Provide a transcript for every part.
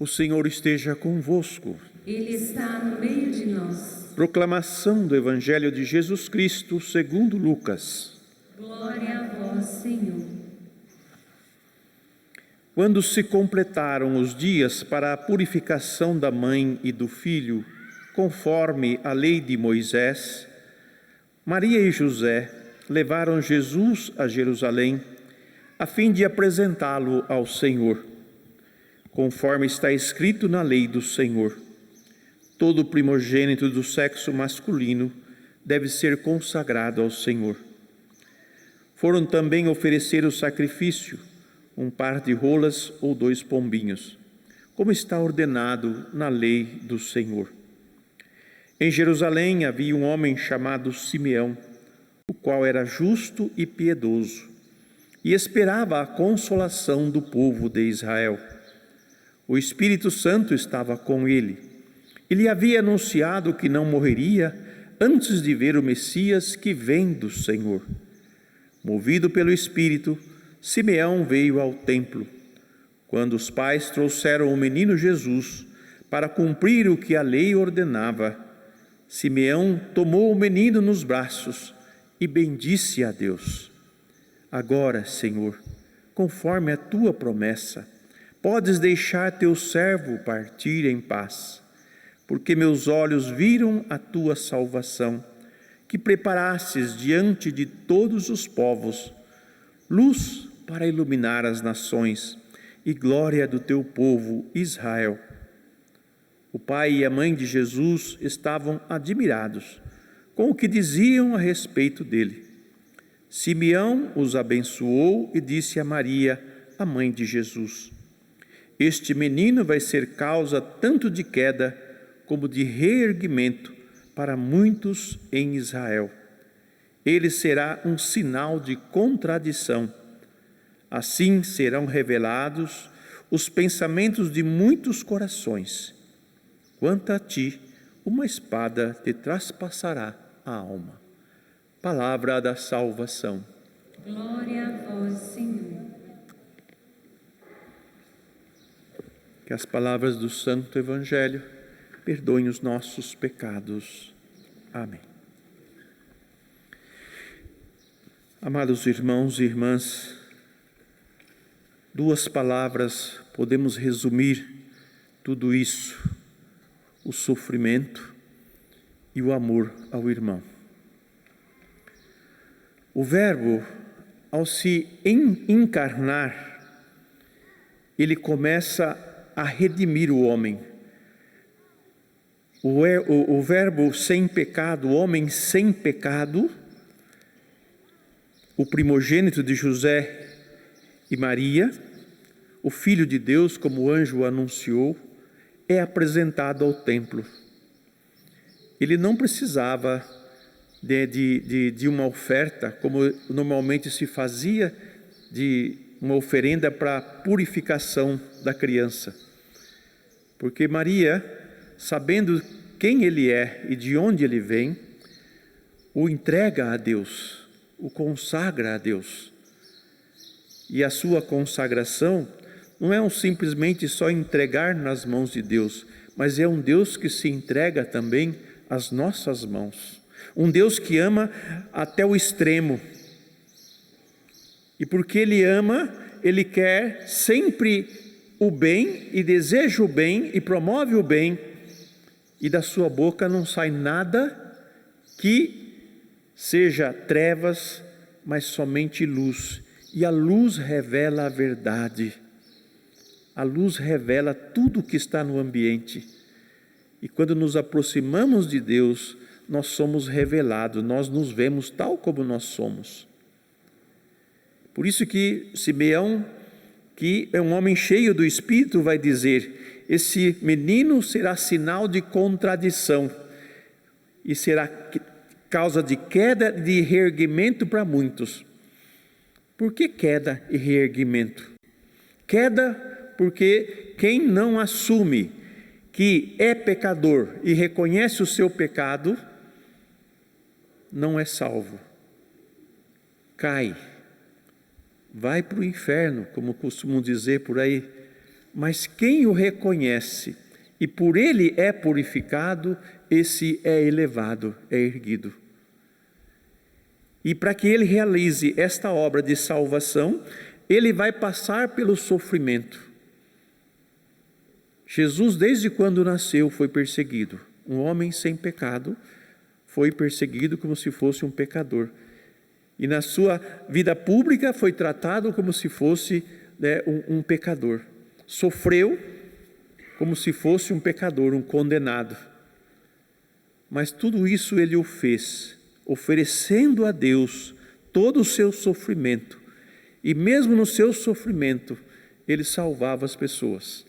O Senhor esteja convosco. Ele está no meio de nós. Proclamação do Evangelho de Jesus Cristo segundo Lucas. Glória a vós, Senhor. Quando se completaram os dias para a purificação da mãe e do filho, conforme a lei de Moisés, Maria e José levaram Jesus a Jerusalém, a fim de apresentá-lo ao Senhor. Conforme está escrito na lei do Senhor, todo primogênito do sexo masculino deve ser consagrado ao Senhor. Foram também oferecer o sacrifício, um par de rolas ou 2 pombinhos, como está ordenado na lei do Senhor. Em Jerusalém havia um homem chamado Simeão, o qual era justo e piedoso, e esperava a consolação do povo de Israel. O Espírito Santo estava com ele. Ele havia anunciado que não morreria antes de ver o Messias que vem do Senhor. Movido pelo Espírito, Simeão veio ao templo. Quando os pais trouxeram o menino Jesus para cumprir o que a lei ordenava, Simeão tomou o menino nos braços e bendisse a Deus. Agora, Senhor, conforme a tua promessa, podes deixar teu servo partir em paz, porque meus olhos viram a tua salvação, que preparastes diante de todos os povos, luz para iluminar as nações e glória do teu povo Israel. O pai e a mãe de Jesus estavam admirados com o que diziam a respeito dele. Simeão os abençoou e disse a Maria, a mãe de Jesus: Este menino vai ser causa tanto de queda como de reerguimento para muitos em Israel. Ele será um sinal de contradição. Assim serão revelados os pensamentos de muitos corações. Quanto a ti, uma espada te traspassará a alma. Palavra da salvação. Glória a vós, Senhor. Que as palavras do Santo Evangelho perdoem os nossos pecados. Amém. Amados irmãos e irmãs, 2 palavras podemos resumir tudo isso: o sofrimento e o amor ao irmão. O Verbo, ao se encarnar, ele começa a redimir o homem. O Verbo sem pecado, o homem sem pecado, o primogênito de José e Maria, o Filho de Deus, como o anjo anunciou, é apresentado ao templo. Ele não precisava de uma oferta, como normalmente se fazia, de uma oferenda para a purificação da criança. Porque Maria, sabendo quem ele é e de onde ele vem, o entrega a Deus, o consagra a Deus. E a sua consagração não é simplesmente só entregar nas mãos de Deus, mas é um Deus que se entrega também às nossas mãos. Um Deus que ama até o extremo. E porque Ele ama, Ele quer sempre o bem e deseja o bem e promove o bem. E da sua boca não sai nada que seja trevas, mas somente luz. E a luz revela a verdade. A luz revela tudo o que está no ambiente. E quando nos aproximamos de Deus, nós somos revelados, nós nos vemos tal como nós somos. Por isso que Simeão, que é um homem cheio do Espírito, vai dizer: esse menino será sinal de contradição e será causa de queda e de reerguimento para muitos. Por que queda e reerguimento? Queda porque quem não assume que é pecador e reconhece o seu pecado, não é salvo. Cai. Vai para o inferno, como costumam dizer por aí. mas quem o reconhece e por ele é purificado, esse é elevado, é erguido. E para que ele realize esta obra de salvação, ele vai passar pelo sofrimento. Jesus, desde quando nasceu, foi perseguido. Um homem sem pecado foi perseguido como se fosse um pecador. E na sua vida pública foi tratado como se fosse um pecador. Sofreu como se fosse um pecador, um condenado. Mas tudo isso ele o fez, oferecendo a Deus todo o seu sofrimento. E mesmo no seu sofrimento, ele salvava as pessoas.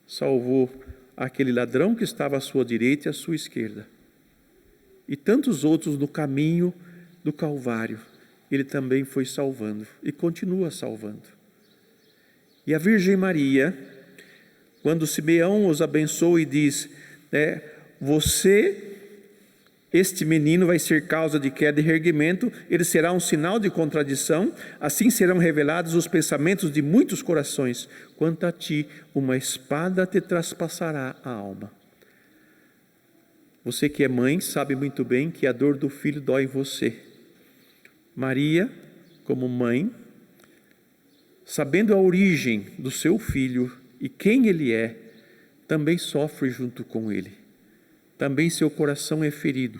Salvou aquele ladrão que estava à sua direita e à sua esquerda. E tantos outros no caminho do Calvário, ele também foi salvando e continua salvando. E a Virgem Maria, quando Simeão os abençoa e diz, este menino vai ser causa de queda e reerguimento, ele será um sinal de contradição, assim serão revelados os pensamentos de muitos corações. Quanto a ti, uma espada te traspassará a alma. Você que é mãe sabe muito bem que a dor do filho dói em você. Maria, como mãe, sabendo a origem do seu filho e quem ele é, também sofre junto com ele. Também seu coração é ferido.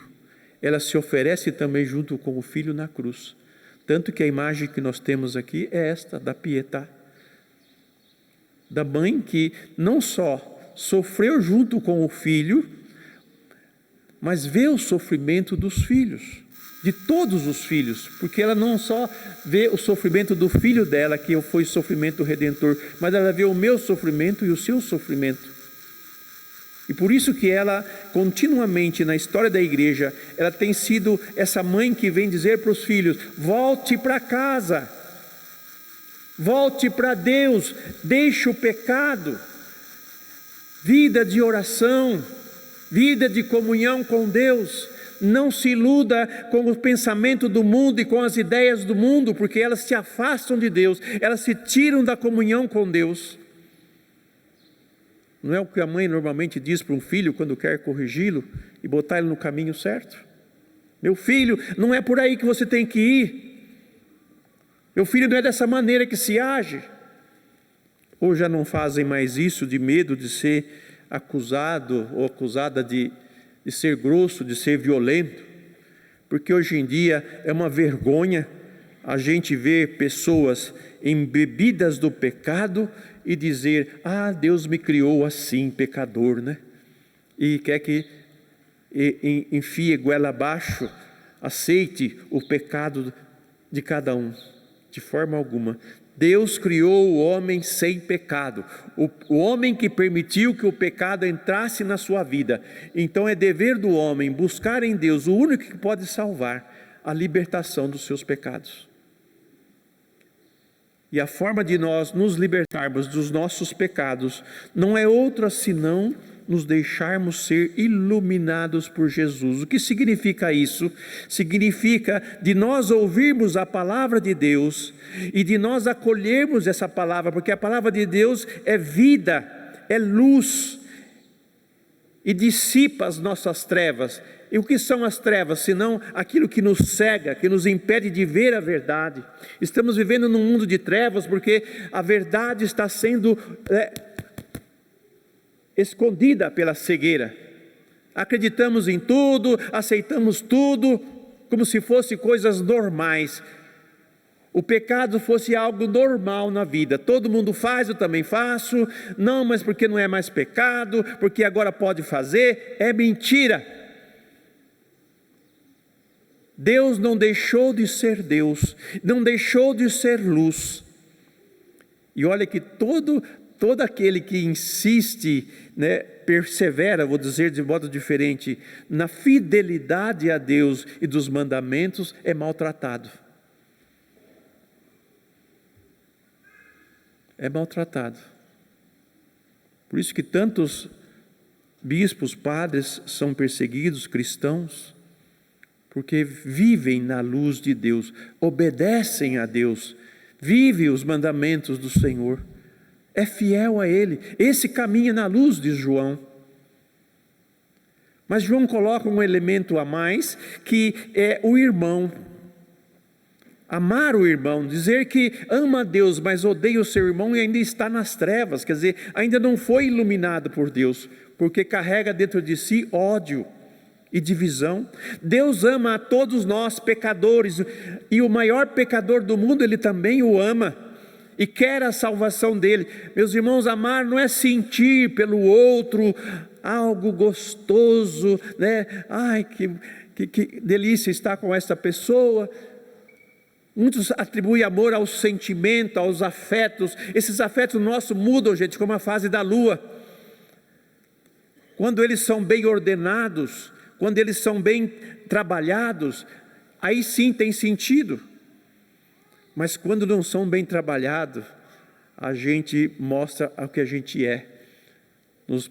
Ela se oferece também junto com o filho na cruz. Tanto que a imagem que nós temos aqui é esta, da Pietà. Da mãe que não só sofreu junto com o filho, mas vê o sofrimento dos filhos, de todos os filhos, porque ela não só vê o sofrimento do filho dela, que foi sofrimento redentor, mas ela vê o meu sofrimento e o seu sofrimento. E por isso que ela, continuamente na história da igreja, ela tem sido essa mãe que vem dizer para os filhos, volte para casa, volte para Deus, deixe o pecado, vida de oração, vida de comunhão com Deus. Não se iluda com o pensamento do mundo e com as ideias do mundo, porque elas te afastam de Deus, elas se tiram da comunhão com Deus. Não é o que a mãe normalmente diz para um filho quando quer corrigi-lo e botar ele no caminho certo? Meu filho, não é por aí que você tem que ir. Meu filho, não é dessa maneira que se age. Ou já não fazem mais isso de medo de ser acusado ou acusada de ser grosso, de ser violento, porque hoje em dia é uma vergonha a gente ver pessoas embebidas do pecado e dizer, Deus me criou assim, pecador, né? E quer que enfie goela abaixo, aceite o pecado de cada um, de forma alguma. Deus criou o homem sem pecado, o homem que permitiu que o pecado entrasse na sua vida. Então é dever do homem buscar em Deus, o único que pode salvar, a libertação dos seus pecados. E a forma de nós nos libertarmos dos nossos pecados não é outra senão nos deixarmos ser iluminados por Jesus. O que significa isso? Significa de nós ouvirmos a palavra de Deus e de nós acolhermos essa palavra, porque a palavra de Deus é vida, é luz e dissipa as nossas trevas. E o que são as trevas, senão aquilo que nos cega, que nos impede de ver a verdade? Estamos vivendo num mundo de trevas porque a verdade está sendo escondida pela cegueira. Acreditamos em tudo, aceitamos tudo como se fosse coisas normais. O pecado fosse algo normal na vida. Todo mundo faz, eu também faço. Não, mas porque não é mais pecado, porque agora pode fazer. É mentira. Deus não deixou de ser Deus, não deixou de ser luz. E olha que todo aquele que insiste, persevera, vou dizer de modo diferente, na fidelidade a Deus e dos mandamentos, é maltratado. É maltratado. Por isso que tantos bispos, padres são perseguidos, cristãos, porque vivem na luz de Deus, obedecem a Deus, vivem os mandamentos do Senhor. é fiel a Ele. Esse caminha na luz, diz João. Mas João coloca um elemento a mais, que é o irmão. Amar o irmão, dizer que ama a Deus, mas odeia o seu irmão e ainda está nas trevas, quer dizer, ainda não foi iluminado por Deus, porque carrega dentro de si ódio e divisão. Deus ama a todos nós, pecadores, e o maior pecador do mundo, Ele também o ama, e quer a salvação dele. Meus irmãos, amar não é sentir pelo outro algo gostoso, né? Ai, que delícia estar com essa pessoa. Muitos atribuem amor ao sentimento, aos afetos. Esses afetos nossos mudam, gente, como a fase da lua. Quando eles são bem ordenados, quando eles são bem trabalhados, aí sim tem sentido. Mas quando não são bem trabalhados, a gente mostra o que a gente é,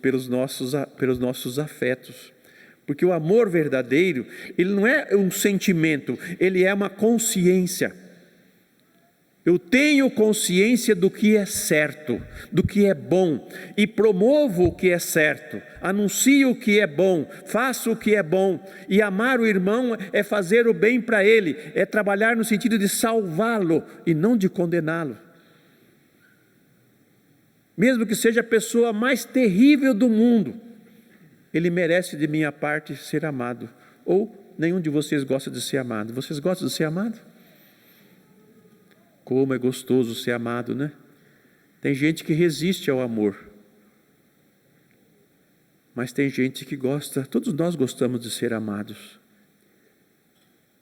pelos nossos afetos. Porque o amor verdadeiro, ele não é um sentimento, ele é uma consciência. Eu tenho consciência do que é certo, do que é bom, e promovo o que é certo, anuncio o que é bom, faço o que é bom. E amar o irmão é fazer o bem para ele, é trabalhar no sentido de salvá-lo e não de condená-lo. Mesmo que seja a pessoa mais terrível do mundo, ele merece de minha parte ser amado. Ou nenhum de vocês gosta de ser amado? Vocês gostam de ser amado? Como é gostoso ser amado, né? Tem gente que resiste ao amor, mas tem gente que gosta. Todos nós gostamos de ser amados.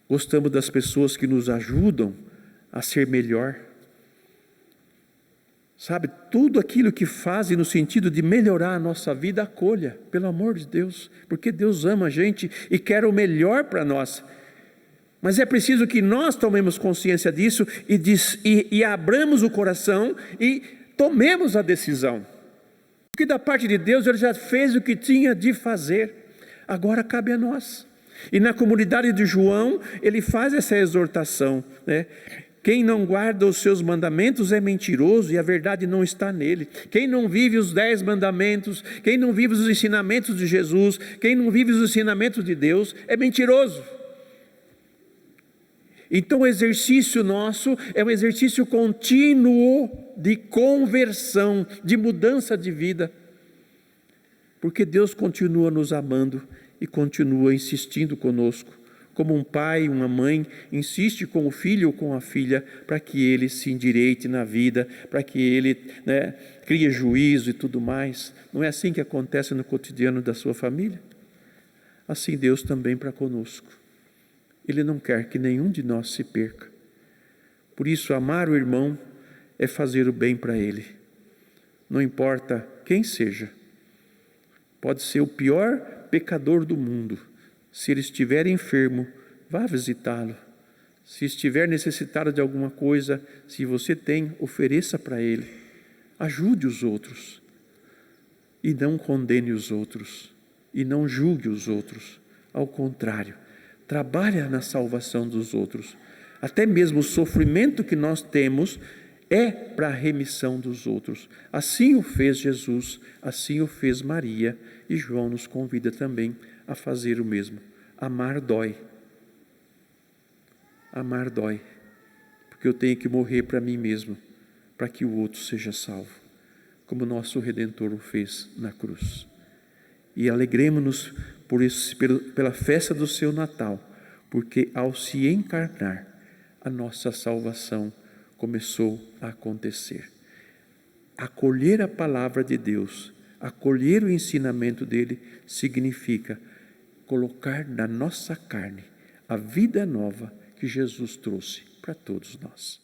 Gostamos das pessoas que nos ajudam a ser melhor. Sabe, tudo aquilo que fazem no sentido de melhorar a nossa vida, acolha, pelo amor de Deus, porque Deus ama a gente e quer o melhor para nós. Mas é preciso que nós tomemos consciência disso e abramos o coração e tomemos a decisão. Porque da parte de Deus Ele já fez o que tinha de fazer, agora cabe a nós. E na comunidade de João, ele faz essa exortação, né? Quem não guarda os seus mandamentos é mentiroso e a verdade não está nele. Quem não vive os 10 mandamentos, quem não vive os ensinamentos de Jesus, quem não vive os ensinamentos de Deus, é mentiroso. Então o exercício nosso é um exercício contínuo de conversão, de mudança de vida. Porque Deus continua nos amando e continua insistindo conosco. Como um pai, uma mãe insiste com o filho ou com a filha para que ele se endireite na vida, para que ele crie juízo e tudo mais. Não é assim que acontece no cotidiano da sua família? Assim Deus também para conosco. Ele não quer que nenhum de nós se perca. Por isso, amar o irmão é fazer o bem para ele. Não importa quem seja. Pode ser o pior pecador do mundo. Se ele estiver enfermo, vá visitá-lo. Se estiver necessitado de alguma coisa, se você tem, ofereça para ele. Ajude os outros. E não condene os outros. E não julgue os outros. Ao contrário, trabalhe na salvação dos outros. Até mesmo o sofrimento que nós temos é para a remissão dos outros. Assim o fez Jesus, assim o fez Maria. E João nos convida também a fazer o mesmo. Amar dói. Amar dói. Porque eu tenho que morrer para mim mesmo, para que o outro seja salvo, como nosso Redentor o fez na cruz. E alegremos-nos por isso, pela festa do seu Natal, porque ao se encarnar, a nossa salvação começou a acontecer. Acolher a palavra de Deus, acolher o ensinamento dele, significa colocar na nossa carne a vida nova que Jesus trouxe para todos nós.